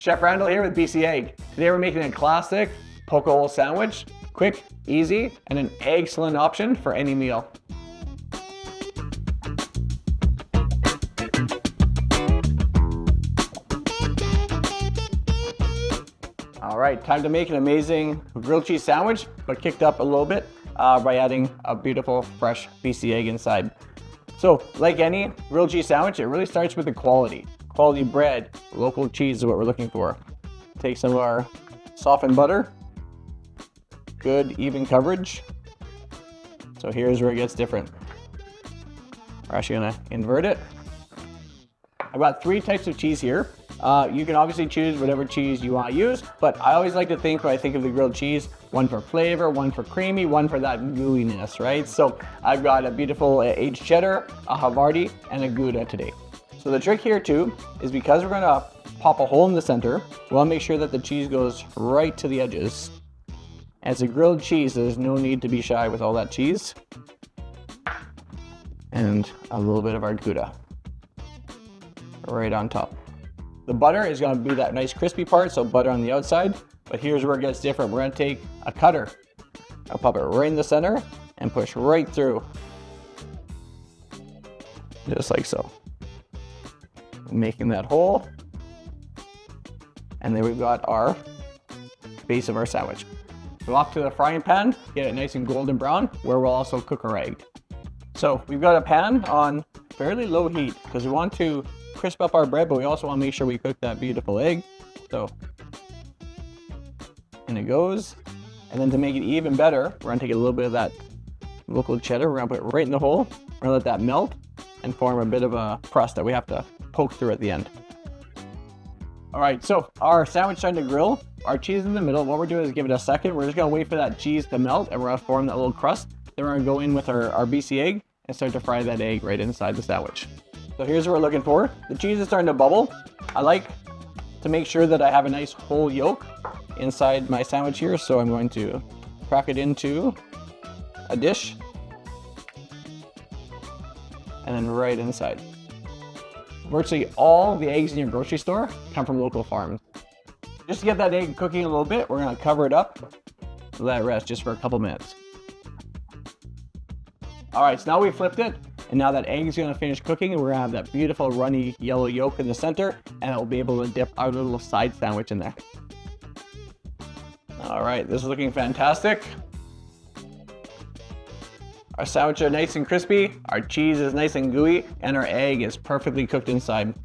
Chef Randle here with BC Egg. Today we're making a classic poke hole sandwich. Quick, easy, and an excellent option for any meal. All right, time to make an amazing grilled cheese sandwich, but kicked up a little bit by adding a beautiful fresh BC egg inside. So like any grilled cheese sandwich, it really starts with the quality. Quality bread, local cheese is what we're looking for. Take some of our softened butter, good even coverage. So here's where it gets different. We're actually gonna invert it. I've got 3 types of cheese here. You can obviously choose whatever cheese you want to use, but I always like to think when I think of the grilled cheese, one for flavor, one for creamy, one for that gooiness, right? So I've got a beautiful aged cheddar, a Havarti, and a Gouda today. So the trick here too is because we're gonna pop a hole in the center, we want to make sure that the cheese goes right to the edges. As a grilled cheese, there's no need to be shy with all that cheese. And a little bit of our Gouda right on top. The butter is going to be that nice crispy part, so butter on the outside. But here's where it gets different. We're going to take a cutter, I'll pop it right in the center and push right through. Just like so. Making that hole. And then we've got our base of our sandwich. So off to the frying pan, get it nice and golden brown, where we'll also cook our egg. So we've got a pan on fairly low heat because we want to crisp up our bread, but we also want to make sure we cook that beautiful egg. So in it goes. And then to make it even better, we're gonna take a little bit of that local cheddar, we're gonna put it right in the hole. We're gonna let that melt and form a bit of a crust that we have to poke through at the end. All right, so our sandwich starting to grill, our cheese in the middle. What we're doing is give it a second. We're just gonna wait for that cheese to melt and we're gonna form that little crust. Then we're gonna go in with our BC egg and start to fry that egg right inside the sandwich. So here's what we're looking for. The cheese is starting to bubble. I like to make sure that I have a nice whole yolk inside my sandwich here. So I'm going to crack it into a dish and then right inside. Virtually all the eggs in your grocery store come from local farms. Just to get that egg cooking a little bit, we're gonna cover it up, let it rest just for a couple minutes. All right, so now we flipped it, and now that egg is gonna finish cooking, and we're gonna have that beautiful runny yellow yolk in the center, and it'll be able to dip our little side sandwich in there. All right, this is looking fantastic. Our sandwich are nice and crispy, our cheese is nice and gooey, and our egg is perfectly cooked inside.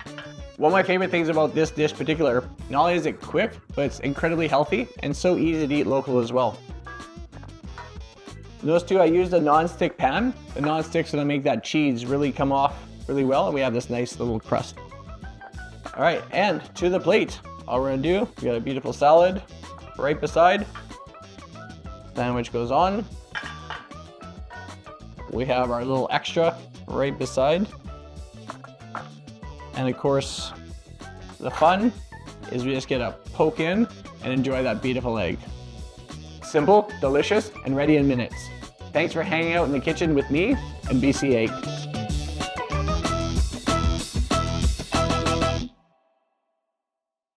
One of my favorite things about this dish in particular, not only is it quick, but it's incredibly healthy and so easy to eat local as well. Those two, I used a non-stick pan. The non-stick's gonna make that cheese really come off really well, and we have this nice little crust. All right, and to the plate. All we're gonna do, we got a beautiful salad right beside. Sandwich goes on. We have our little extra right beside. And of course, the fun is we just get to poke in and enjoy that beautiful egg. Simple, delicious, and ready in minutes. Thanks for hanging out in the kitchen with me and BC Egg.